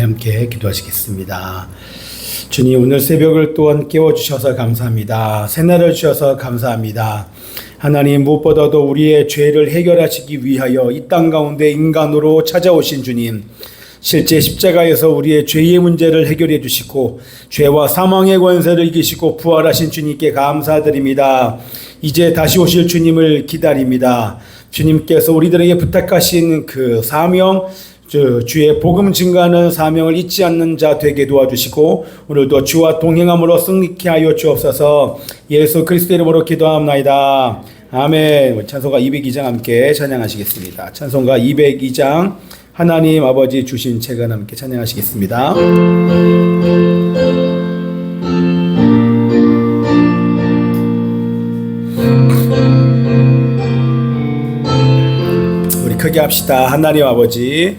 함께 기도하시겠습니다. 주님, 오늘 새벽을 또한 깨워주셔서 감사합니다. 새날을 주셔서 감사합니다. 하나님, 무엇보다도 우리의 죄를 해결하시기 위하여 이 땅 가운데 인간으로 찾아오신 주님, 실제 십자가에서 우리의 죄의 문제를 해결해 주시고 죄와 사망의 권세를 이기시고 부활하신 주님께 감사드립니다. 이제 다시 오실 주님을 기다립니다. 주님께서 우리들에게 부탁하신 그 사명, 주의 복음 증가하는 사명을 잊지 않는 자 되게 도와주시고 오늘도 주와 동행함으로 승리케 하여 주옵소서. 예수 그리스도 이름으로 기도합나이다. 아멘. 찬송가 202장 함께 찬양하시겠습니다. 찬송가 202장 하나님 아버지 주신 책을 함께 찬양하시겠습니다. 우리 크게 합시다. 하나님 아버지,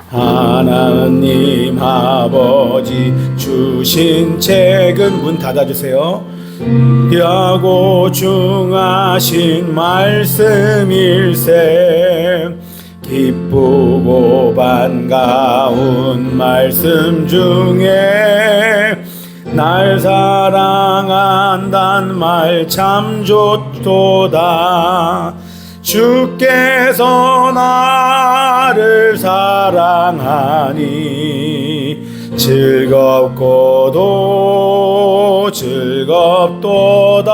하나님 아버지 주신 책은 문 닫아주세요. 귀하고 중하신 말씀일세, 기쁘고 반가운 말씀 중에 날 사랑한단 말 참 좋도다. 주께서 나를 사랑하니 즐겁고도 즐겁도다.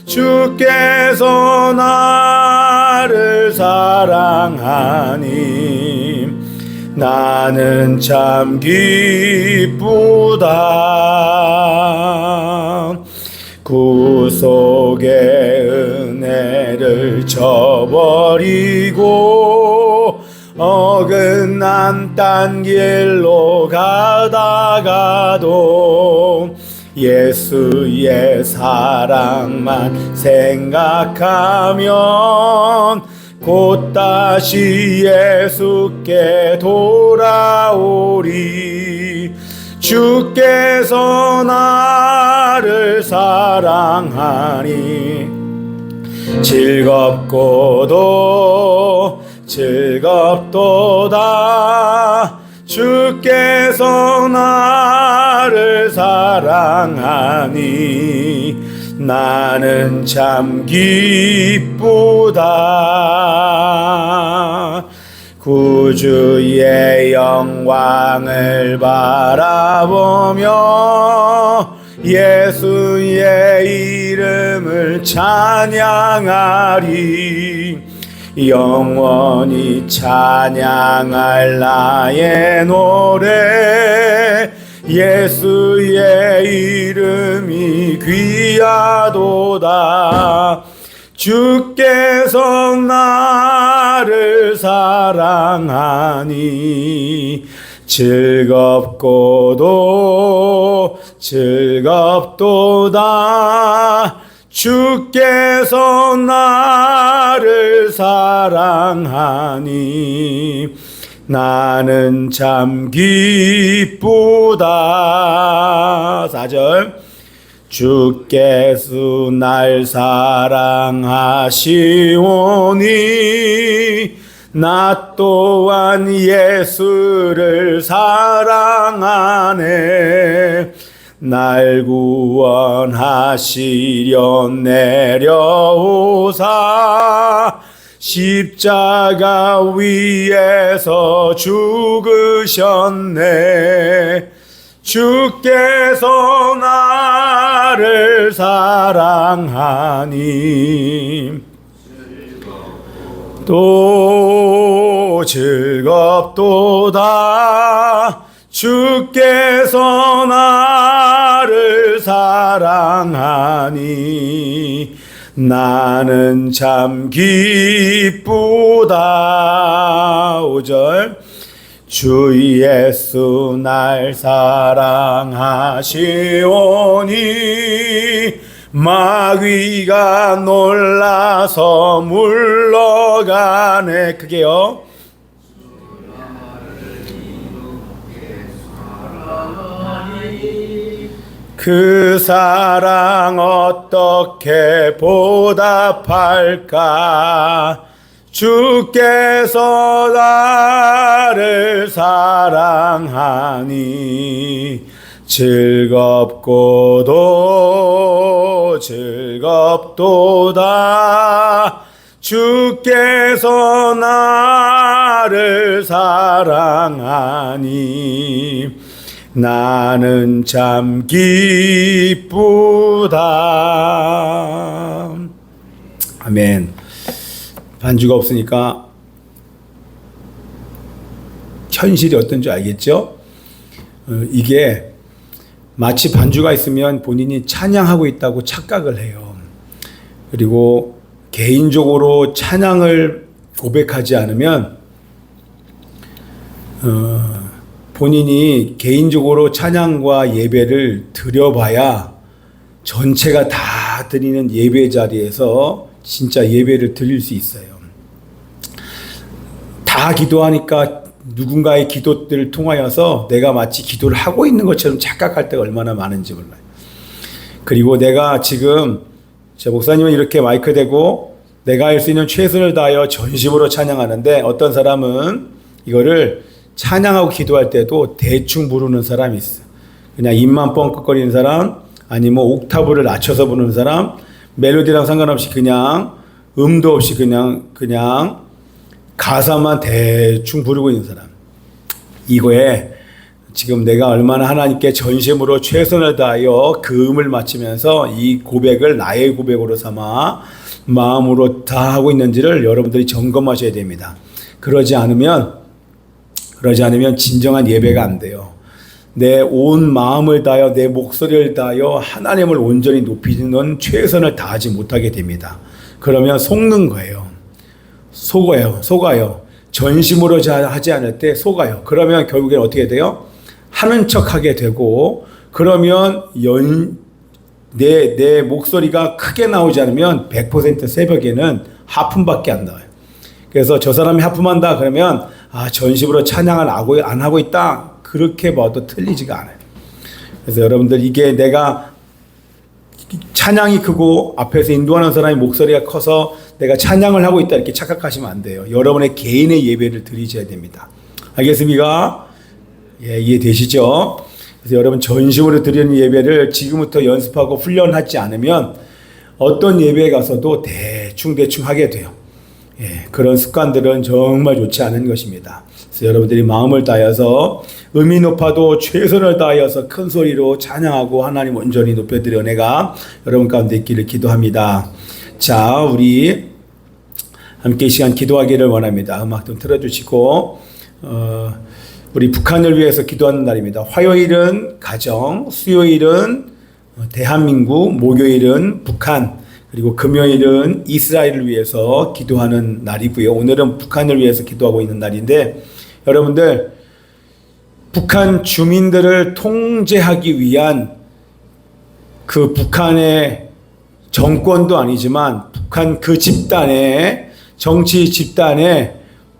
주께서 나를 사랑하니 나는 참 기쁘다. 구속의 은혜를 저버리고 어긋난 딴 길로 가다가도 예수의 사랑만 생각하면 곧 다시 예수께 돌아오리. 주께서 나를 사랑하니 즐겁고도 즐겁도다. 주께서 나를 사랑하니 나는 참 기쁘다. 구주의 영광을 바라보며 예수의 이름을 찬양하리. 영원히 찬양할 나의 노래, 예수의 이름이 귀하도다. 주께서 나를 사랑하니 즐겁고도 즐겁도다. 주께서 나를 사랑하니 나는 참 기쁘다. 4절. 주께서 날 사랑하시오니 나 또한 예수를 사랑하네. 날 구원하시려 내려오사 십자가 위에서 죽으셨네. 주께서 나를 사랑하니 또 즐겁도다. 주께서 나를 사랑하니 나는 참 기쁘다. 5절. 주 예수 날 사랑하시오니 마귀가 놀라서 물러가네. 그게요. 그 사랑 어떻게 보답할까? 주께서 나를 사랑하니 즐겁고도 즐겁도다. 주께서 나를 사랑하니 나는 참 기쁘다. 아멘. 반주가 없으니까 현실이 어떤 줄 알겠죠? 이게 마치 반주가 있으면 본인이 찬양하고 있다고 착각을 해요. 그리고 개인적으로 찬양을 고백하지 않으면 본인이 개인적으로 찬양과 예배를 드려봐야 전체가 다 드리는 예배 자리에서 진짜 예배를 드릴 수 있어요. 다 기도하니까 누군가의 기도들을 통하여서 내가 마치 기도를 하고 있는 것처럼 착각할 때가 얼마나 많은지 몰라요. 그리고 내가 지금 저 목사님은 이렇게 마이크 대고 내가 할 수 있는 최선을 다하여 전심으로 찬양하는데, 어떤 사람은 이거를 찬양하고 기도할 때도 대충 부르는 사람이 있어. 그냥 입만 뻥긋거리는 사람, 아니면 옥타브를 낮춰서 부르는 사람, 멜로디랑 상관없이 그냥 음도 없이 그냥 가사만 대충 부르고 있는 사람. 이거에 지금 내가 얼마나 하나님께 전심으로 최선을 다하여 그 음을 맞추면서 이 고백을 나의 고백으로 삼아 마음으로 다 하고 있는지를 여러분들이 점검하셔야 됩니다. 그러지 않으면 진정한 예배가 안 돼요. 내 온 마음을 다하여 내 목소리를 다하여 하나님을 온전히 높이는 최선을 다하지 못하게 됩니다. 그러면 속는 거예요. 속아요. 전심으로 하지 않을 때 속아요. 그러면 결국엔 어떻게 돼요? 하는 척 하게 되고, 그러면 내 목소리가 크게 나오지 않으면 100% 새벽에는 하품밖에 안 나와요. 그래서 저 사람이 하품한다 그러면 전심으로 찬양을 안 하고 있다, 그렇게 봐도 틀리지가 않아요. 그래서 여러분들, 이게 내가 찬양이 크고 앞에서 인도하는 사람의 목소리가 커서 내가 찬양을 하고 있다 이렇게 착각하시면 안 돼요. 여러분의 개인의 예배를 드리셔야 됩니다. 알겠습니까? 예, 이해되시죠? 그래서 여러분, 전심으로 드리는 예배를 지금부터 연습하고 훈련하지 않으면 어떤 예배에 가서도 대충 하게 돼요. 예, 그런 습관들은 정말 좋지 않은 것입니다. 그래서 여러분들이 마음을 다하여서 음이 높아도 최선을 다하여서 큰 소리로 찬양하고 하나님 온전히 높여드려 은혜가 여러분 가운데 있기를 기도합니다. 자, 우리 함께 이 시간 기도하기를 원합니다. 음악 좀 틀어주시고, 우리 북한을 위해서 기도하는 날입니다. 화요일은 가정, 수요일은 대한민국, 목요일은 북한, 그리고 금요일은 이스라엘을 위해서 기도하는 날이고요. 오늘은 북한을 위해서 기도하고 있는 날인데, 여러분들, 북한 주민들을 통제하기 위한 그 북한의 정권도 아니지만 북한 그 집단의 정치 집단의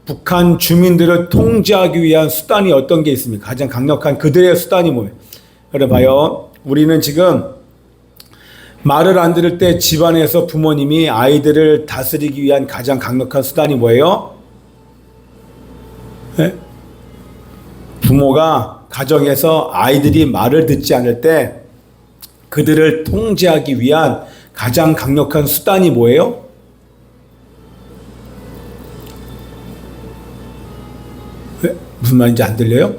북한 주민들을 통제하기 위한 수단이 어떤 게 있습니까? 가장 강력한 그들의 수단이 뭐예요? 그래 봐요. 우리는 지금 말을 안 들을 때 집안에서 부모님이 아이들을 다스리기 위한 가장 강력한 수단이 뭐예요? 네? 부모가 가정에서 아이들이 말을 듣지 않을 때 그들을 통제하기 위한 가장 강력한 수단이 뭐예요? 네? 무슨 말인지 안 들려요?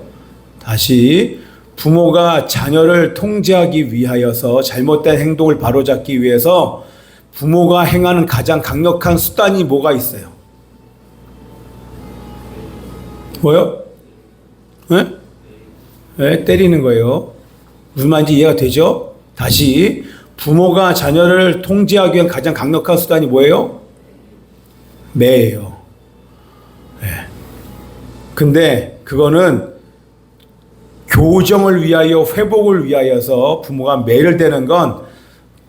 다시, 부모가 자녀를 통제하기 위하여서 잘못된 행동을 바로잡기 위해서 부모가 행하는 가장 강력한 수단이 뭐가 있어요? 뭐요? 네? 네, 때리는 거예요. 무슨 말인지 이해가 되죠? 다시, 부모가 자녀를 통제하기 위한 가장 강력한 수단이 뭐예요? 매예요. 네. 근데 그거는 교정을 위하여, 회복을 위하여서 부모가 매를 대는 건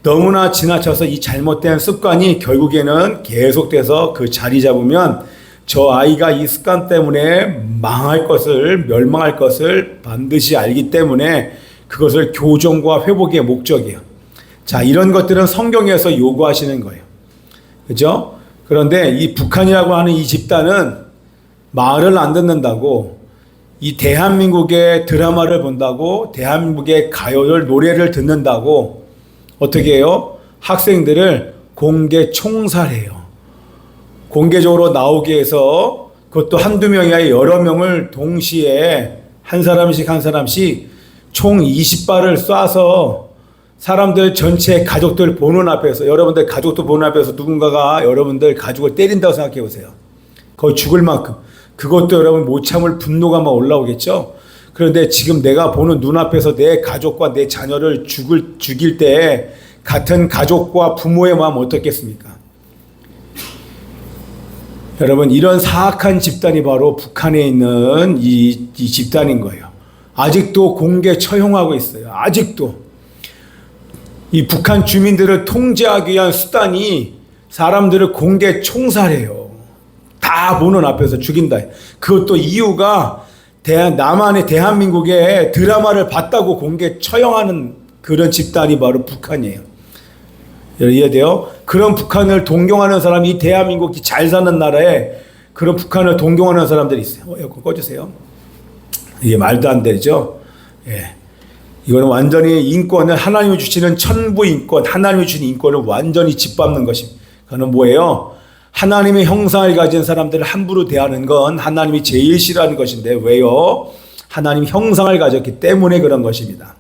너무나 지나쳐서 이 잘못된 습관이 결국에는 계속돼서 그 자리 잡으면 저 아이가 이 습관 때문에 멸망할 것을 반드시 알기 때문에 그것을 교정과 회복의 목적이에요. 자, 이런 것들은 성경에서 요구하시는 거예요. 그죠? 그런데 이 북한이라고 하는 이 집단은 말을 안 듣는다고, 이 대한민국의 드라마를 본다고, 대한민국의 가요를, 노래를 듣는다고 어떻게 해요? 학생들을 공개 총살해요. 공개적으로 나오게 해서 그것도 한두 명이 아니라 여러 명을 동시에 한 사람씩 총 20발을 쏴서 사람들 전체 가족들 보는 앞에서, 여러분들 가족들 보는 앞에서 누군가가 여러분들 가족을 때린다고 생각해 보세요. 거의 죽을 만큼. 그것도 여러분 못 참을 분노가 막 올라오겠죠. 그런데 지금 내가 보는 눈앞에서 내 가족과 내 자녀를 죽일 때 같은 가족과 부모의 마음 어떻겠습니까? 여러분, 이런 사악한 집단이 바로 북한에 있는 이 집단인 거예요. 아직도 공개 처형하고 있어요. 아직도. 이 북한 주민들을 통제하기 위한 수단이 사람들을 공개 총살해요. 다 보는 앞에서 죽인다. 그것도 이유가 남한의 대한민국의 드라마를 봤다고 공개 처형하는 그런 집단이 바로 북한이에요. 이해돼요? 그런 북한을 동경하는 사람이 이 대한민국이 잘 사는 나라에 그런 북한을 동경하는 사람들이 있어요. 에어컨 꺼주세요. 이게 말도 안 되죠? 예. 이거는 완전히 인권을, 하나님이 주시는 천부 인권, 하나님이 주신 인권을 완전히 짓밟는 것입니다. 그거는 뭐예요? 하나님의 형상을 가진 사람들을 함부로 대하는 건 하나님이 제일 싫어하는 것인데, 왜요? 하나님 형상을 가졌기 때문에 그런 것입니다.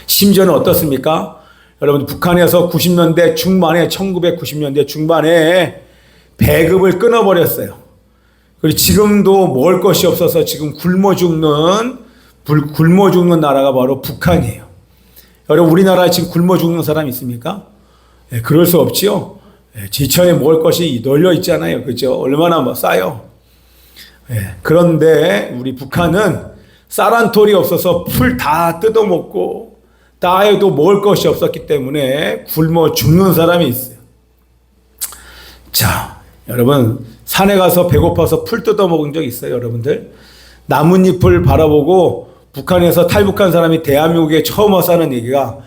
심지어는 어떻습니까? 여러분, 북한에서 90년대 중반에, 1990년대 중반에 배급을 끊어버렸어요. 그리고 지금도 먹을 것이 없어서 지금 굶어 죽는 나라가 바로 북한이에요. 여러분, 우리나라에 지금 굶어 죽는 사람 있습니까? 네, 그럴 수 없지요. 지천에 먹을 것이 널려 있잖아요. 그죠? 얼마나 싸요. 그런데 우리 북한은 쌀 한 톨이 없어서 풀 다 뜯어먹고 따에도 먹을 것이 없었기 때문에 굶어 죽는 사람이 있어요. 자, 여러분, 산에 가서 배고파서 풀 뜯어먹은 적 있어요, 여러분들? 나뭇잎을 바라보고 북한에서 탈북한 사람이 대한민국에 처음 와서 하는 얘기가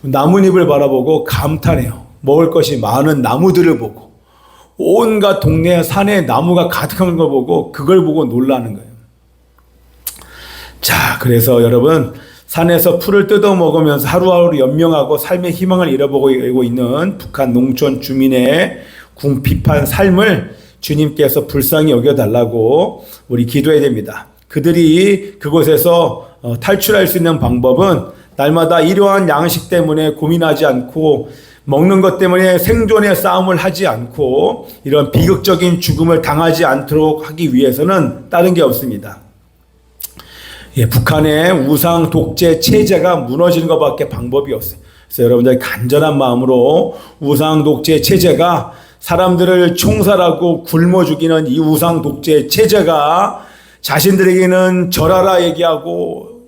나뭇잎을 바라보고 감탄해요. 먹을 것이 많은 나무들을 보고 온갖 동네 산에 나무가 가득한 걸 보고 그걸 보고 놀라는 거예요. 자, 그래서 여러분, 산에서 풀을 뜯어 먹으면서 하루하루 연명하고 삶의 희망을 잃어보고 있는 북한 농촌 주민의 궁핍한 삶을 주님께서 불쌍히 여겨달라고 우리 기도해야 됩니다. 그들이 그곳에서 탈출할 수 있는 방법은 날마다 이러한 양식 때문에 고민하지 않고, 먹는 것 때문에 생존의 싸움을 하지 않고 이런 비극적인 죽음을 당하지 않도록 하기 위해서는 다른 게 없습니다. 북한의 우상 독재 체제가 무너지는 것밖에 방법이 없어요. 그래서 여러분들 간절한 마음으로 우상 독재 체제가, 사람들을 총살하고 굶어 죽이는 이 우상 독재 체제가 자신들에게는 절하라 얘기하고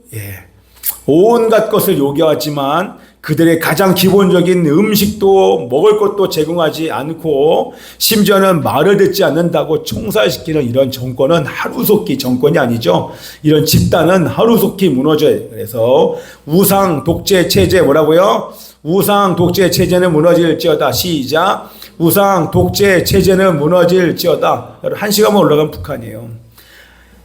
온갖 것을 요구하지만 그들의 가장 기본적인 음식도 먹을 것도 제공하지 않고 심지어는 말을 듣지 않는다고 총살시키는 이런 정권은 하루속히, 정권이 아니죠, 이런 집단은 하루속히 무너져요. 그래서 우상 독재 체제, 뭐라고요? 우상 독재 체제는 무너질지어다. 시작. 우상 독재 체제는 무너질지어다. 여러분, 1시간만 올라가면 북한이에요.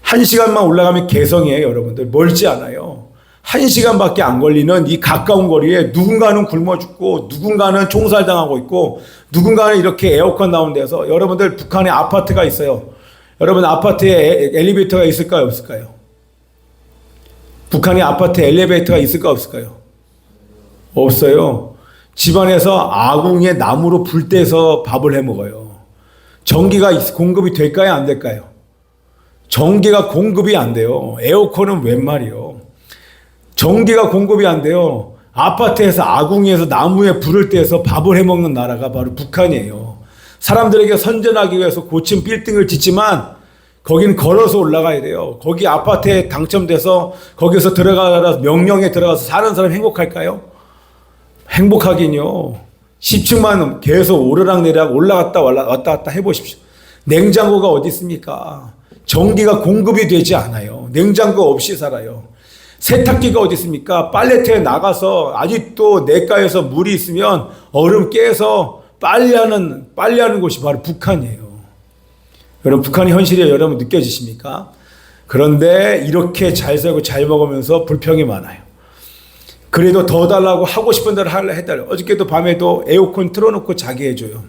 1시간만 올라가면 개성이에요. 여러분들, 멀지 않아요. 1시간밖에 안 걸리는 이 가까운 거리에 누군가는 굶어 죽고 누군가는 총살당하고 있고 누군가는 이렇게 에어컨 나온 데서, 여러분들 북한에 아파트가 있어요. 여러분, 아파트에 엘리베이터가 있을까요, 없을까요? 북한의 아파트에 엘리베이터가 있을까, 없을까요? 없어요. 집안에서 아궁이에 나무로 불 떼서 밥을 해 먹어요. 전기가 공급이 될까요, 안 될까요? 전기가 공급이 안 돼요. 에어컨은 웬 말이요. 전기가 공급이 안 돼요. 아파트에서 아궁이에서 나무에 불을 떼서 밥을 해먹는 나라가 바로 북한이에요. 사람들에게 선전하기 위해서 고층 빌딩을 짓지만 거기는 걸어서 올라가야 돼요. 거기 아파트에 당첨돼서 거기서 들어가서 명령에 들어가서 사는 사람 행복할까요? 행복하긴요. 10층만 계속 오르락내리락 올라갔다 왔다 갔다 해보십시오. 냉장고가 어디 있습니까? 전기가 공급이 되지 않아요. 냉장고 없이 살아요. 세탁기가 어디 있습니까? 빨래터에 나가서 아직도 냇가에서 물이 있으면 얼음 깨서 빨리 하는 곳이 바로 북한이에요. 여러분, 북한의 현실이 여러분 느껴지십니까? 그런데 이렇게 잘 살고 잘 먹으면서 불평이 많아요. 그래도 더 달라고 하고 싶은 대로 해달라고. 어저께도 밤에도 에어컨 틀어놓고 자게 해줘요.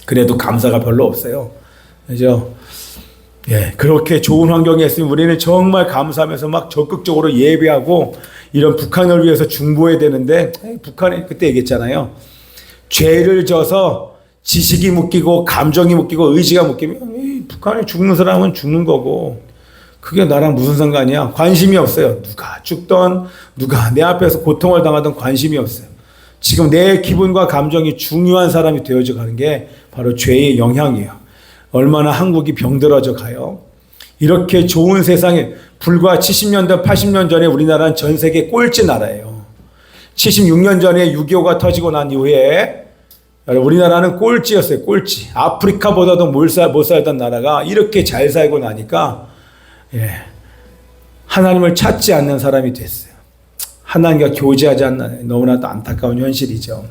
그래도 감사가 별로 없어요. 그죠? 예, 그렇게 좋은 환경에 있으면 우리는 정말 감사하면서 막 적극적으로 예배하고 이런 북한을 위해서 중보해야 되는데, 북한이 그때 얘기했잖아요. 죄를 져서 지식이 묶이고 감정이 묶이고 의지가 묶이면 북한에 죽는 사람은 죽는 거고 그게 나랑 무슨 상관이야? 관심이 없어요. 누가 죽던 누가 내 앞에서 고통을 당하던 관심이 없어요. 지금 내 기분과 감정이 중요한 사람이 되어져 가는 게 바로 죄의 영향이에요. 얼마나 한국이 병들어져 가요. 이렇게 좋은 세상에 불과 70년 전 80년 전에 우리나라는 전 세계 꼴찌 나라예요. 76년 전에 6.25가 터지고 난 이후에 우리나라는 꼴찌였어요. 꼴찌. 아프리카보다도 못 살던 나라가 이렇게 잘 살고 나니까 하나님을 찾지 않는 사람이 됐어요. 하나님과 교제하지 않는, 너무나도 안타까운 현실이죠.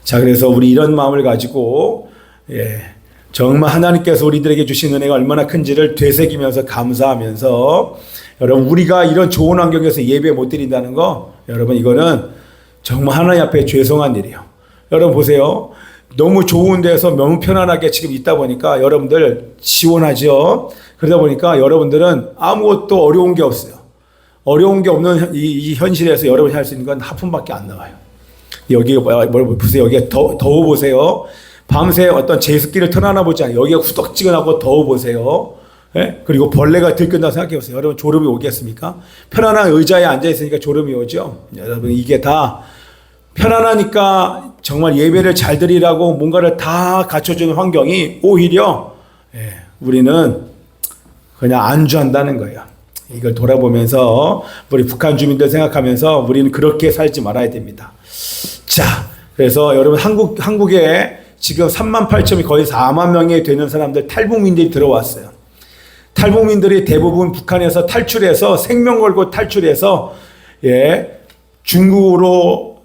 자, 그래서 우리 이런 마음을 가지고 정말 하나님께서 우리들에게 주신 은혜가 얼마나 큰지를 되새기면서 감사하면서, 여러분, 우리가 이런 좋은 환경에서 예배 못 드린다는 거, 여러분, 이거는 정말 하나님 앞에 죄송한 일이에요. 여러분 보세요. 너무 좋은 데서 너무 편안하게 지금 있다 보니까 여러분들 시원하죠. 그러다 보니까 여러분들은 아무것도 어려운 게 없어요. 어려운 게 없는 이 현실에서 여러분이 할 수 있는 건 하품밖에 안 나와요. 여기 뭘 보세요. 여기에 더워 보세요. 밤새 어떤 제습기를 틀어놔 보지 않아요. 여기가 후덕지근하고 더워 보세요. 예? 그리고 벌레가 들끓는다 생각해 보세요. 여러분, 졸음이 오겠습니까? 편안한 의자에 앉아 있으니까 졸음이 오죠. 여러분, 이게 다 편안하니까 정말 예배를 잘 드리라고 뭔가를 다 갖춰주는 환경이 오히려 우리는 그냥 안주한다는 거예요. 이걸 돌아보면서 우리 북한 주민들 생각하면서 우리는 그렇게 살지 말아야 됩니다. 자, 그래서 여러분, 한국에 지금 3만 8천이 거의 4만 명이 되는 사람들, 탈북민들이 들어왔어요. 탈북민들이 대부분 북한에서 탈출해서 생명 걸고 탈출해서 중국으로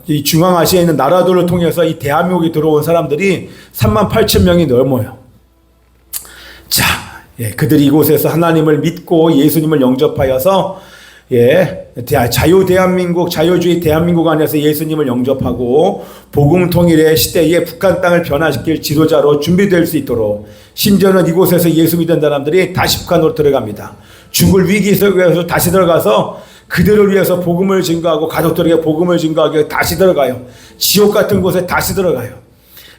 이 중앙아시아에 있는 나라들을 통해서 이 대한민국에 들어온 사람들이 3만 8천 명이 넘어요. 자, 그들이 이곳에서 하나님을 믿고 예수님을 영접하여서 자유주의 대한민국 안에서 예수님을 영접하고 복음 통일의 시대에 북한 땅을 변화시킬 지도자로 준비될 수 있도록, 심지어는 이곳에서 예수 믿은 사람들이 다시 북한으로 들어갑니다. 죽을 위기 속에서 다시 들어가서 그들을 위해서 복음을 증거하고 가족들에게 복음을 증거하기 다시 들어가요. 지옥 같은 곳에 다시 들어가요.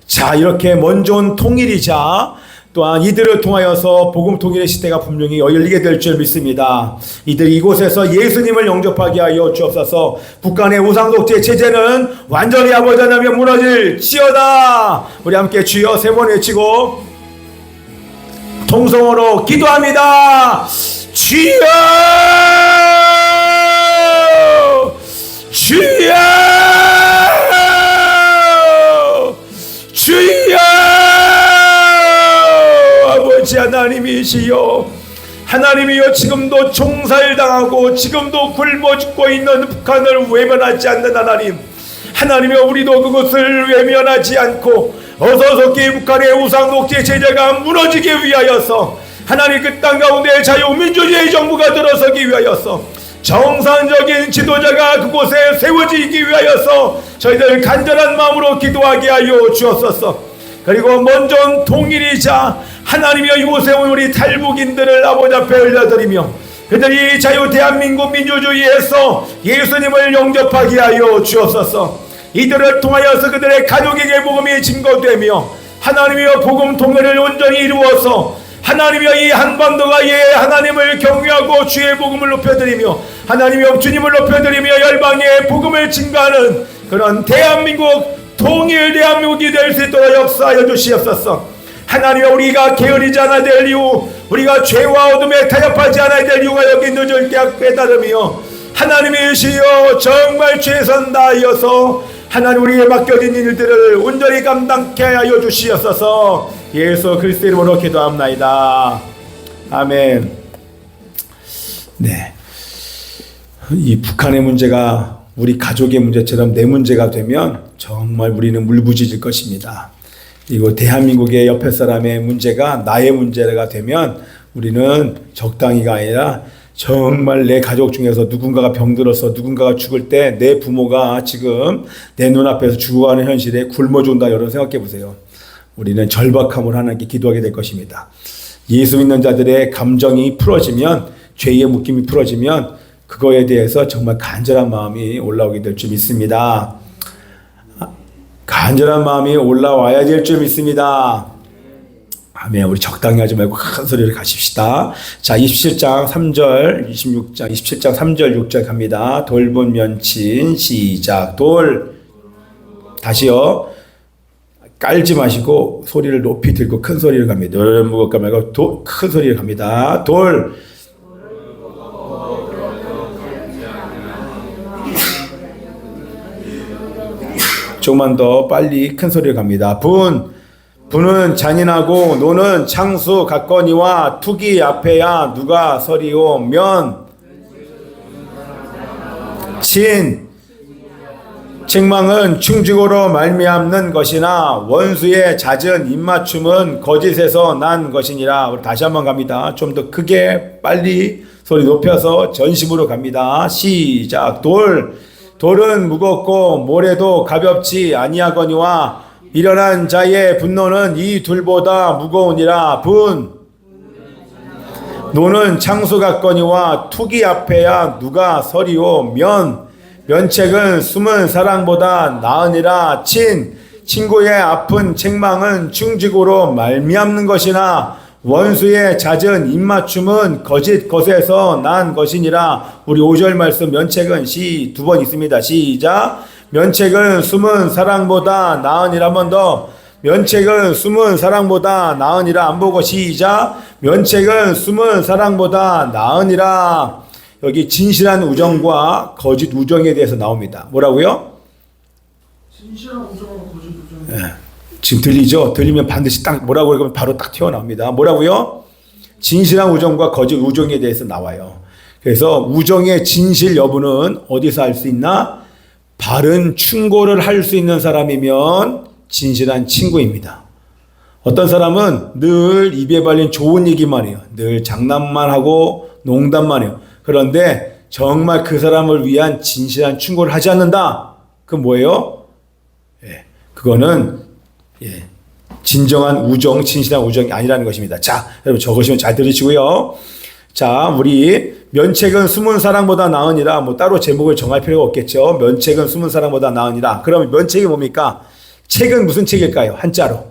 자, 이렇게 먼저 온 통일이자 또한 이들을 통하여서 복음 통일의 시대가 분명히 열리게 될 줄 믿습니다. 이들이 이곳에서 예수님을 영접하게 하여 주옵소서. 북한의 우상독재 체제는 완전히 아버지 하나님의 무너질지어다. 우리 함께 주여 세 번 외치고 통성으로 기도합니다. 주여! 주여! 주여! 아버지 하나님이시여, 하나님이여, 지금도 총살당하고 지금도 굶어 죽고 있는 북한을 외면하지 않는 하나님, 하나님이여, 우리도 그것을 외면하지 않고 어서속히 북한의 우상독재 체제가 무너지기 위하여서, 하나님 그 땅 가운데 자유민주주의 정부가 들어서기 위하여서, 정상적인 지도자가 그곳에 세워지기 위하여서 저희들 간절한 마음으로 기도하게 하여 주옵소서. 그리고 먼저 통일이자 하나님이여, 이곳에 온 우리 탈북인들을 아버지 앞에 올려드리며 그들이 자유 대한민국 민주주의에서 예수님을 영접하게 하여 주옵소서. 이들을 통하여서 그들의 가족에게 복음이 증거되며 하나님이여, 복음 통일을 온전히 이루어서 하나님이여, 이 한반도가 하나님을 경외하고 주의 복음을 높여드리며 하나님이여, 주님을 높여드리며 열방에 복음을 증거하는 그런 대한민국, 통일 대한민국이 될 수 있도록 역사하여 주시옵소서. 하나님이여, 우리가 게으르지 않아야 될 이유, 우리가 죄와 어둠에 타협하지 않아야 될 이유가 여기 늦을 때 깨달으며, 하나님이시여, 정말 최선 다하여서 하나님 우리에게 맡겨진 일들을 온전히 감당케 하여 주시옵소서. 예수 그리스도의 이름으로 기도합나이다. 아멘. 네, 이 북한의 문제가 우리 가족의 문제처럼 내 문제가 되면 정말 우리는 울부짖을 것입니다. 그리고 대한민국의 옆에 사람의 문제가 나의 문제가 되면 우리는 적당히가 아니라 정말 내 가족 중에서 누군가가 병들어서 누군가가 죽을 때 내 부모가 지금 내 눈앞에서 죽어가는 현실에 굶어 죽는다. 여러분 생각해 보세요. 우리는 절박함으로 하나님께 기도하게 될 것입니다. 예수 믿는 자들의 감정이 풀어지면, 죄의 묶임이 풀어지면 그거에 대해서 정말 간절한 마음이 올라오게 될 줄 믿습니다. 간절한 마음이 올라와야 될 줄 믿습니다. 아멘. 우리 적당히 하지 말고 큰 소리를 가십시다. 자, 27장 3절, 27장 3절, 6절 갑니다. 돌본 면친, 시작. 돌. 다시요. 깔지 마시고 소리를 높이 들고 큰 소리를 갑니다. 돌 무겁게 말고 큰 소리를 갑니다. 돌. 조금만 더 빨리 큰 소리를 갑니다. 분은 잔인하고 노는 창수 같거니와 투기 앞에야 누가 서리오. 책망은 충직으로 말미암는 것이나 원수의 잦은 입맞춤은 거짓에서 난 것이니라. 다시 한번 갑니다. 좀 더 크게 빨리 소리 높여서 전심으로 갑니다. 시작. 돌은 무겁고 모래도 가볍지 아니하거니와 미련한 자의 분노는 이 둘보다 무거우니라. 노는 창수 같거니와 투기 앞에야 누가 서리오. 면책은 숨은 사랑보다 나으니라. 친구의 아픈 책망은 충직으로 말미암는 것이나 원수의 잦은 입맞춤은 거짓 것에서 난 것이니라. 우리 5절 말씀 면책은 두 번 있습니다. 시작. 면책은 숨은 사랑보다 나으니라. 한 번 더. 면책은 숨은 사랑보다 나으니라. 안 보고 시작. 면책은 숨은 사랑보다 나으니라. 여기 진실한 우정과 거짓 우정에 대해서 나옵니다. 뭐라고요? 진실한 우정과 거짓 우정. 네. 지금 들리죠? 들리면 반드시 딱 뭐라고 그러면 바로 딱 튀어나옵니다. 뭐라고요? 진실한 우정과 거짓 우정에 대해서 나와요. 그래서 우정의 진실 여부는 어디서 알 수 있나? 바른 충고를 할 수 있는 사람이면 진실한 친구입니다. 어떤 사람은 늘 입에 발린 좋은 얘기만 해요. 늘 장난만 하고 농담만 해요. 그런데 정말 그 사람을 위한 진실한 충고를 하지 않는다. 그건 뭐예요? 그거는 진정한 우정, 진실한 우정이 아니라는 것입니다. 자, 여러분 적으시면 잘 들으시고요. 자, 우리 면책은 숨은 사랑보다 나으니라. 뭐 따로 제목을 정할 필요가 없겠죠. 면책은 숨은 사랑보다 나으니라. 그러면 면책이 뭡니까? 책은 무슨 책일까요? 한자로.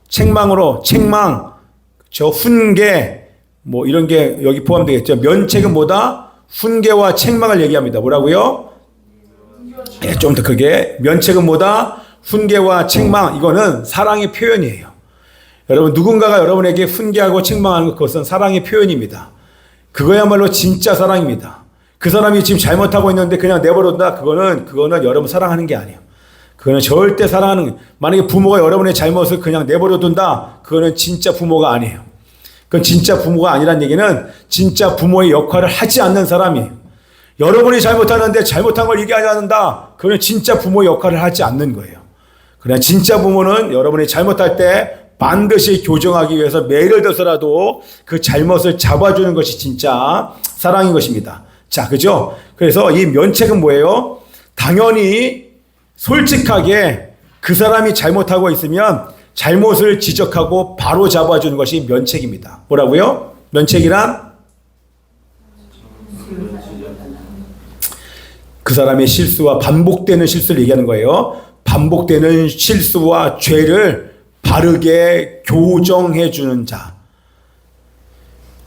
책망으로, 책망, 훈계, 뭐 이런 게 여기 포함되겠죠. 면책은 뭐다? 훈계와 책망을 얘기합니다. 뭐라고요? 좀 더 크게. 면책은 뭐다? 훈계와 책망. 이거는 사랑의 표현이에요. 여러분, 누군가가 여러분에게 훈계하고 책망하는 것, 그것은 사랑의 표현입니다. 그거야말로 진짜 사랑입니다. 그 사람이 지금 잘못하고 있는데 그냥 내버려둔다. 그거는 여러분 사랑하는 게 아니에요. 그거는 절대 사랑하는, 만약에 부모가 여러분의 잘못을 그냥 내버려둔다. 그거는 진짜 부모가 아니에요. 그건 진짜 부모가 아니란 얘기는 진짜 부모의 역할을 하지 않는 사람이에요. 여러분이 잘못하는데 잘못한 걸 얘기하지 않는다. 그거는 진짜 부모의 역할을 하지 않는 거예요. 그러나 진짜 부모는 여러분이 잘못할 때 반드시 교정하기 위해서 매일 들어서라도 그 잘못을 잡아주는 것이 진짜 사랑인 것입니다. 자, 그죠? 그래서 이 면책은 뭐예요? 당연히 솔직하게 그 사람이 잘못하고 있으면 잘못을 지적하고 바로 잡아주는 것이 면책입니다. 뭐라고요? 면책이란 그 사람의 실수와 반복되는 실수를 얘기하는 거예요. 반복되는 실수와 죄를 바르게 교정해 주는 자.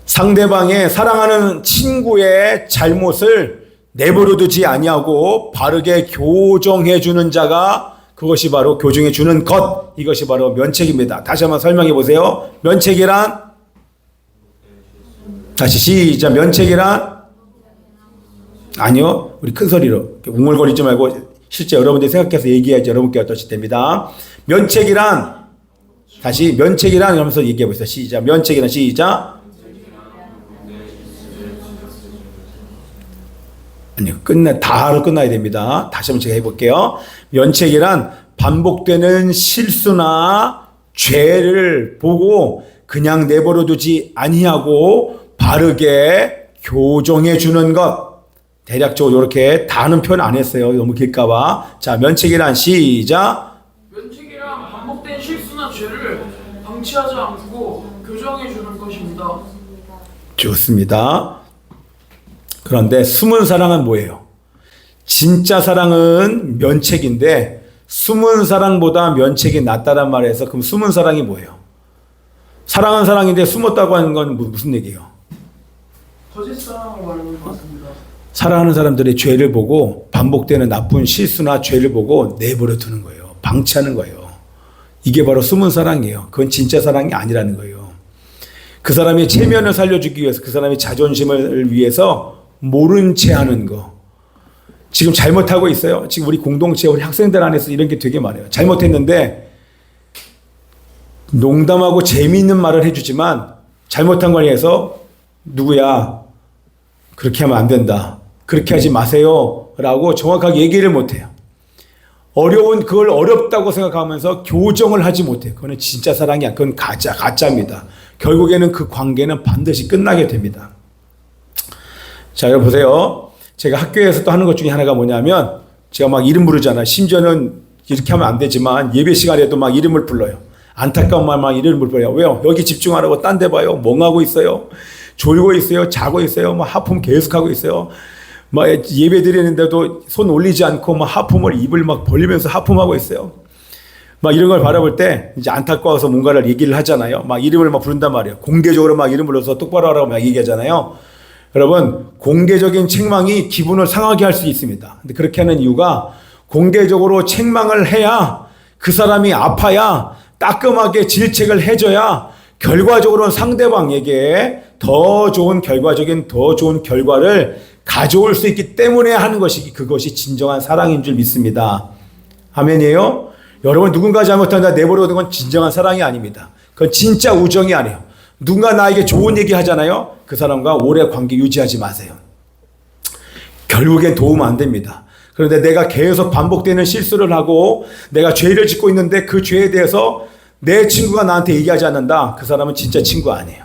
상대방의 사랑하는 친구의 잘못을 내버려두지 아니하고 바르게 교정해 주는 자가, 그것이 바로 교정해 주는 것, 이것이 바로 면책입니다. 다시 한번 설명해 보세요. 면책이란, 다시 시작. 면책이란, 아니요, 우리 큰 소리로 웅얼거리지 말고 실제 여러분들이 생각해서 얘기해야지 여러분께 어떠실 때입니다. 면책이란, 다시 면책이란 이러면서 얘기해 보세요. 시작. 면책이란, 시작. 아니요, 다로 끝나야 됩니다. 다시 한번 제가 해볼게요. 면책이란 반복되는 실수나 죄를 보고 그냥 내버려 두지 아니하고 바르게 교정해 주는 것. 대략적으로 이렇게 다는 표현 안 했어요. 너무 길까봐. 자, 면책이란 시작. 면책이란 반복된 실수나 죄를 방치하지 않고 교정해 주는 것입니다. 좋습니다. 그런데 숨은 사랑은 뭐예요? 진짜 사랑은 면책인데 숨은 사랑보다 면책이 낫다란 말에서 그럼 숨은 사랑이 뭐예요? 사랑은 사랑인데 숨었다고 하는 건 무슨 얘기예요? 거짓 사랑을 말하는 것 같습니다. 사랑하는 사람들의 죄를 보고 반복되는 나쁜 실수나 죄를 보고 내버려 두는 거예요. 방치하는 거예요. 이게 바로 숨은 사랑이에요. 그건 진짜 사랑이 아니라는 거예요. 그 사람의 체면을 살려주기 위해서 그 사람의 자존심을 위해서 모른 채 하는 거. 지금 잘못하고 있어요. 지금 우리 공동체, 우리 학생들 안에서 이런 게 되게 많아요. 잘못했는데 농담하고 재미있는 말을 해주지만 잘못한 거에 대해서 누구야? 그렇게 하면 안 된다. 그렇게 하지 마세요. 라고 정확하게 얘기를 못해요. 그걸 어렵다고 생각하면서 교정을 하지 못해요. 그건 진짜 사랑이 아니야. 그건 가짜입니다. 결국에는 그 관계는 반드시 끝나게 됩니다. 자, 여러분 보세요. 제가 학교에서 또 하는 것 중에 하나가 뭐냐면 제가 막 이름 부르잖아요. 심지어는 이렇게 하면 안 되지만 예배 시간에도 막 이름을 불러요. 안타까운 말만 이름을 불러요. 왜요? 여기 집중하라고 딴 데 봐요. 멍하고 있어요. 졸고 있어요. 자고 있어요. 막 하품 계속하고 있어요. 막 예배 드리는데도 손 올리지 않고 막 하품을 입을 막 벌리면서 하품하고 있어요. 막 이런 걸 바라볼 때 이제 안타까워서 뭔가를 얘기를 하잖아요. 막 이름을 막 부른단 말이에요. 공개적으로 막 이름 불러서 똑바로 하라고 막 얘기하잖아요. 여러분, 공개적인 책망이 기분을 상하게 할 수 있습니다. 근데 그렇게 하는 이유가 공개적으로 책망을 해야 그 사람이 아파야 따끔하게 질책을 해줘야 결과적으로는 상대방에게 더 좋은 결과를 가져올 수 있기 때문에 하는 것이 그것이 진정한 사랑인 줄 믿습니다. 아멘이에요? 여러분 누군가 잘못한다 내버려 두는 건 진정한 사랑이 아닙니다. 그건 진짜 우정이 아니에요. 누군가 나에게 좋은 얘기 하잖아요. 그 사람과 오래 관계 유지하지 마세요. 결국엔 도움 안 됩니다. 그런데 내가 계속 반복되는 실수를 하고 내가 죄를 짓고 있는데 그 죄에 대해서 내 친구가 나한테 얘기하지 않는다. 그 사람은 진짜 친구 아니에요.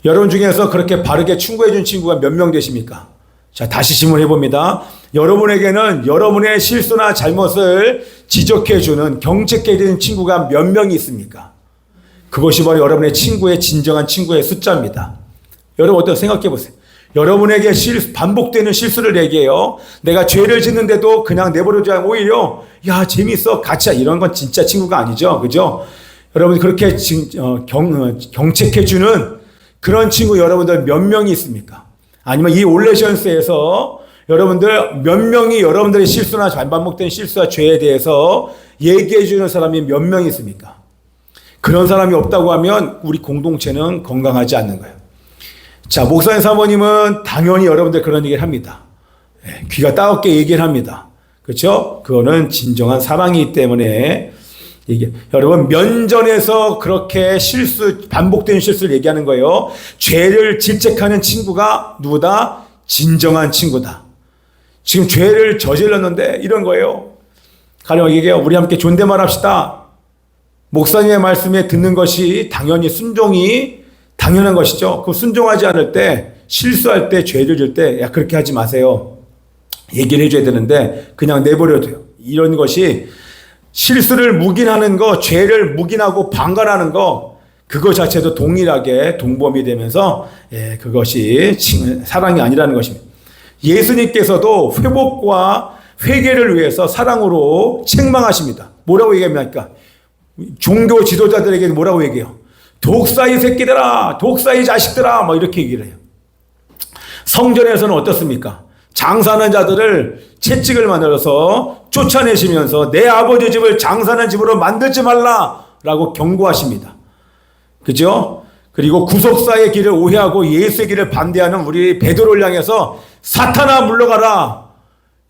여러분 중에서 그렇게 바르게 충고해 준 친구가 몇 명 되십니까? 자, 다시 질문해 봅니다. 여러분에게는 여러분의 실수나 잘못을 지적해 주는 경책해 주는 친구가 몇 명이 있습니까? 그것이 바로 여러분의 진정한 친구의 숫자입니다. 여러분 어떻게 생각해 보세요. 여러분에게 반복되는 실수를 얘기해요. 내가 죄를 짓는데도 그냥 내버려두지 않고 오히려 야 재밌어 같이 이런 건 진짜 친구가 아니죠. 그죠? 여러분 그렇게 경책해주는 그런 친구 여러분들 몇 명이 있습니까? 아니면 이 올레션스에서 여러분들 몇 명이 여러분들의 실수나 반복된 실수와 죄에 대해서 얘기해주는 사람이 몇 명이 있습니까? 그런 사람이 없다고 하면 우리 공동체는 건강하지 않는 거예요. 자, 목사님 사모님은 당연히 여러분들 그런 얘기를 합니다. 귀가 따갑게 얘기를 합니다. 그렇죠? 그거는 진정한 사랑이기 때문에 여러분 면전에서 그렇게 반복된 실수를 얘기하는 거예요. 죄를 질책하는 친구가 누구다? 진정한 친구다. 지금 죄를 저질렀는데 이런 거예요. 가령 얘기해요. 우리 함께 존댓말 합시다. 목사님의 말씀에 듣는 것이 당연히 순종이 당연한 것이죠. 그 순종하지 않을 때 실수할 때 죄를 질 때 야 그렇게 하지 마세요. 얘기를 해줘야 되는데 그냥 내버려둬요. 이런 것이 실수를 묵인하는 거, 죄를 묵인하고 방관하는 거 그거 자체도 동일하게 동범이 되면서 그것이 사랑이 아니라는 것입니다. 예수님께서도 회복과 회개를 위해서 사랑으로 책망하십니다. 뭐라고 얘기합니까? 종교 지도자들에게 뭐라고 얘기해요? 독사이 새끼들아, 독사이 자식들아, 뭐 이렇게 얘기를 해요. 성전에서는 어떻습니까? 장사하는 자들을 채찍을 만들어서 쫓아내시면서 내 아버지 집을 장사하는 집으로 만들지 말라라고 경고하십니다. 그죠? 그리고 구속사의 길을 오해하고 예수의 길을 반대하는 우리 베드로를 향해서 사탄아 물러가라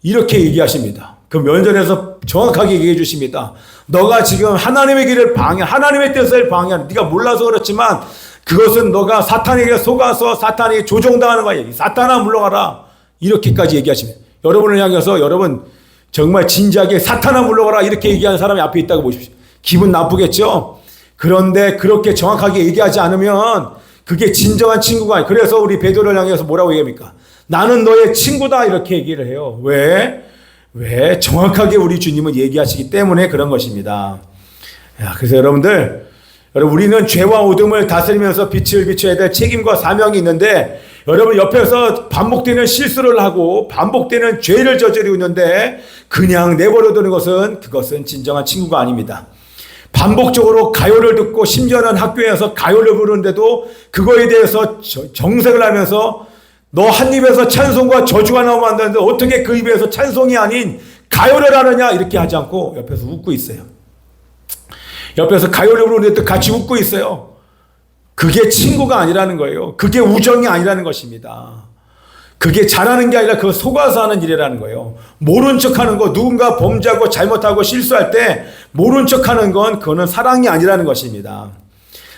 이렇게 얘기하십니다. 그 면전에서 정확하게 얘기해 주십니다. 너가 지금 하나님의 길을 하나님의 뜻을 방해하는 네가 몰라서 그렇지만 그것은 너가 사탄에게 속아서 사탄에게 조종당하는 거야. 사탄아 물러가라. 이렇게까지 얘기하시면 여러분을 향해서 여러분 정말 진지하게 사탄아 물러가라 이렇게 얘기하는 사람이 앞에 있다고 보십시오. 기분 나쁘겠죠? 그런데 그렇게 정확하게 얘기하지 않으면 그게 진정한 친구가 아니에요. 그래서 우리 베드로를 향해서 뭐라고 얘기합니까? 나는 너의 친구다 이렇게 얘기를 해요. 왜? 정확하게 우리 주님은 얘기하시기 때문에 그런 것입니다. 그래서 여러분들, 우리는 죄와 어둠을 다스리면서 빛을 비춰야 될 책임과 사명이 있는데 여러분 옆에서 반복되는 실수를 하고 반복되는 죄를 저지르고 있는데 그냥 내버려두는 그것은 진정한 친구가 아닙니다. 반복적으로 가요를 듣고 심지어는 학교에서 가요를 부르는데도 그거에 대해서 정색을 하면서 너 한 입에서 찬송과 저주가 나오면 안 되는데 어떻게 그 입에서 찬송이 아닌 가요를 하느냐 이렇게 하지 않고 옆에서 웃고 있어요. 옆에서 가요를 부르는데도 같이 웃고 있어요. 그게 친구가 아니라는 거예요. 그게 우정이 아니라는 것입니다. 그게 잘하는 게 아니라 그거 속아서 하는 일이라는 거예요. 모른 척하는 거, 누군가 범죄하고 잘못하고 실수할 때 모른 척하는 건 그거는 사랑이 아니라는 것입니다.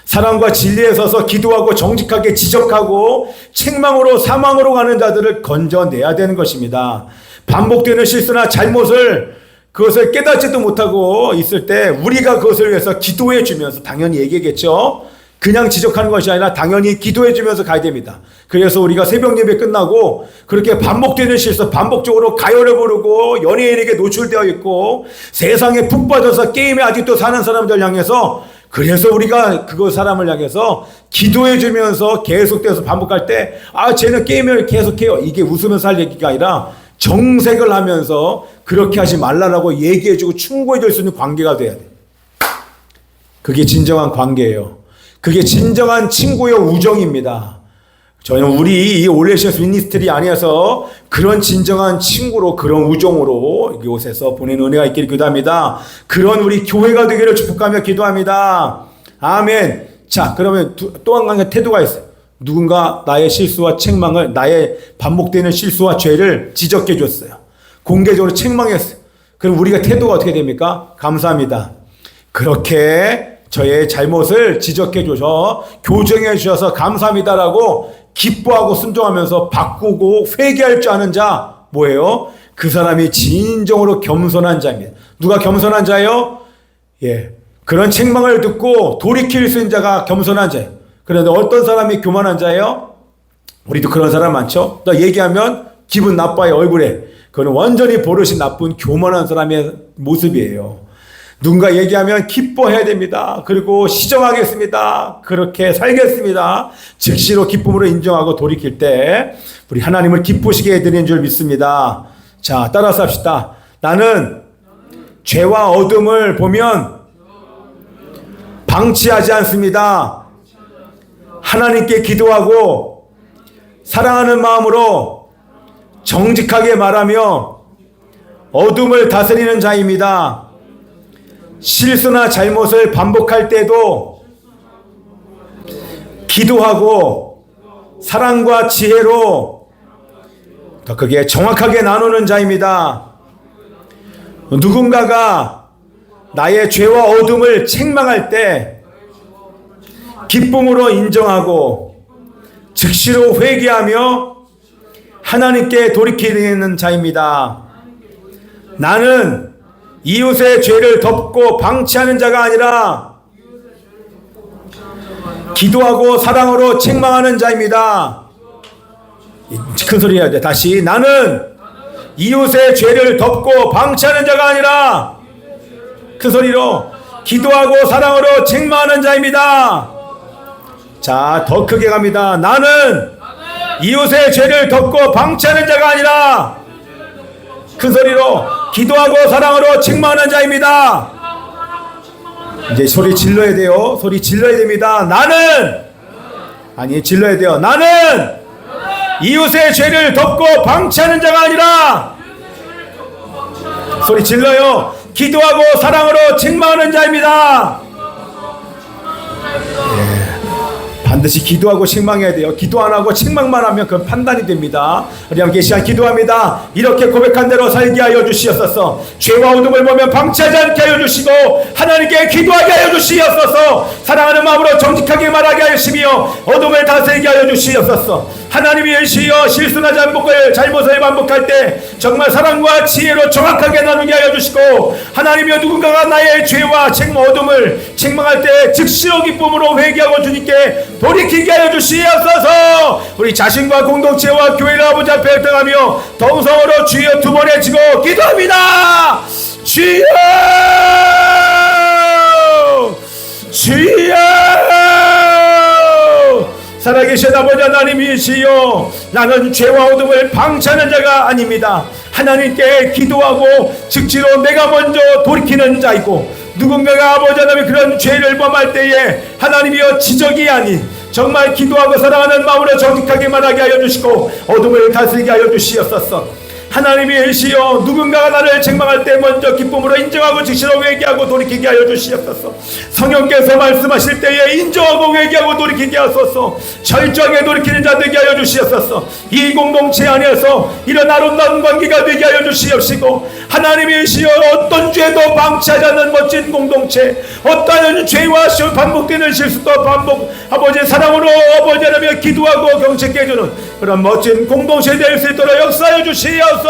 사랑과 진리에 서서 기도하고 정직하게 지적하고 책망으로 사망으로 가는 자들을 건져내야 되는 것입니다. 반복되는 실수나 잘못을 그것을 깨닫지도 못하고 있을 때 우리가 그것을 위해서 기도해 주면서 당연히 얘기겠죠. 그냥 지적하는 것이 아니라 당연히 기도해 주면서 가야 됩니다. 그래서 우리가 새벽 예배 끝나고 그렇게 반복되는 실수, 반복적으로 가요를 부르고 연예인에게 노출되어 있고 세상에 푹 빠져서 게임에 아직도 사는 사람들 향해서 그래서 우리가 그거 사람을 향해서 기도해 주면서 계속돼서 반복할 때 쟤는 게임을 계속해요. 이게 웃으면서 할 얘기가 아니라 정색을 하면서 그렇게 하지 말라라고 얘기해 주고 충고해 줄 수 있는 관계가 돼야 돼요. 그게 진정한 관계예요. 그게 진정한 친구의 우정입니다. 저는 우리 이 올레시아스 미니스트리 안에서 그런 진정한 친구로 그런 우정으로 이곳에서 보내는 은혜가 있기를 기도합니다. 그런 우리 교회가 되기를 축복하며 기도합니다. 아멘. 자, 그러면 또 한 가지 태도가 있어요. 누군가 나의 실수와 책망을, 나의 반복되는 실수와 죄를 지적해 줬어요. 공개적으로 책망했어요. 그럼 우리가 태도가 어떻게 됩니까? 감사합니다. 그렇게 저의 잘못을 지적해 주셔서 교정해 주셔서 감사합니다라고 기뻐하고 순종하면서 바꾸고 회개할 줄 아는 자 뭐예요? 그 사람이 진정으로 겸손한 자입니다. 누가 겸손한 자예요? 그런 책망을 듣고 돌이킬 수 있는 자가 겸손한 자예요. 그런데 어떤 사람이 교만한 자예요? 우리도 그런 사람 많죠? 나 얘기하면 기분 나빠요, 얼굴에. 그건 완전히 버릇이 나쁜 교만한 사람의 모습이에요. 누군가 얘기하면 기뻐해야 됩니다. 그리고 시정하겠습니다. 그렇게 살겠습니다. 즉시로 기쁨으로 인정하고 돌이킬 때 우리 하나님을 기쁘시게 해드리는 줄 믿습니다. 자, 따라서 합시다. 나는 죄와 어둠을 보면 방치하지 않습니다. 하나님께 기도하고 사랑하는 마음으로 정직하게 말하며 어둠을 다스리는 자입니다. 실수나 잘못을 반복할 때도 기도하고 사랑과 지혜로 더 크게 정확하게 나누는 자입니다. 누군가가 나의 죄와 어둠을 책망할 때 기쁨으로 인정하고 즉시로 회개하며 하나님께 돌이키는 자입니다. 나는 이웃의 죄를 덮고 방치하는 자가 아니라 기도하고 사랑으로 책망하는 자입니다. 큰 소리 해야 돼. 다시. 나는 이웃의 죄를 덮고 방치하는 자가 아니라 큰 소리로 기도하고 사랑으로 책망하는 자입니다. 자, 더 크게 갑니다. 나는 이웃의 죄를 덮고 방치하는 자가 아니라 큰 소리로 기도하고 사랑으로 책망하는 자입니다. 이제 소리 질러야 돼요. 소리 질러야 됩니다. 나는 질러야 돼요. 나는 이웃의 죄를 덮고 방치하는 자가 아니라 소리 질러요. 기도하고 사랑으로 책망하는 자입니다. 반드시 기도하고 책망해야 돼요. 기도 안 하고 책망만 하면 그건 판단이 됩니다. 우리 함께 이 시간 기도합니다. 이렇게 고백한 대로 살게 하여 주시옵소서. 죄와 어둠을 보면 방치하지 않게 하여 주시고 하나님께 기도하게 하여 주시옵소서. 사랑하는 마음으로 정직하게 말하게 하시며 어둠을 다스리게 하여 주시옵소서. 하나님의 시여 실수나 잘못을 반복할 때 정말 사랑과 지혜로 정확하게 나누게 하여 주시고 하나님이여 누군가가 나의 죄와 어둠을 책망할 때 즉시로 기쁨으로 회개하고 주님께 돌이키게 하여 주시옵소서. 우리 자신과 공동체와 교회를 아버지 앞에 등하며 동성으로 주여 두 번 외치고 기도합니다. 주여 주여 살아계신 아버지 하나님이시여 나는 죄와 어둠을 방치하는 자가 아닙니다. 하나님께 기도하고 즉시로 내가 먼저 돌이키는 자이고 누군가가 아버지 하나님의 그런 죄를 범할 때에 하나님이여 지적이 아닌 정말 기도하고 사랑하는 마음으로 정직하게 말하게 하여 주시고 어둠을 다스리게 하여 주시옵소서. 하나님이 일시여 누군가가 나를 책망할 때 먼저 기쁨으로 인정하고 즉시로 회개하고 돌이키게 하여 주시옵소서. 성령께서 말씀하실 때에 인정하고 회개하고 돌이키게 하소서. 철저하게 돌이키는 자 되게 하여 주시옵소서. 이 공동체 안에서 이런 아름다운 관계가 되게 하여 주시옵시고 하나님이 일시여 어떤 죄도 방치하지 않는 멋진 공동체 어떠한 죄와 반복되는 실수도 아버지 사랑으로 아버지 하나님의 기도하고 경책해 주는 그런 멋진 공동체 될 수 있도록 역사해 주시옵소서.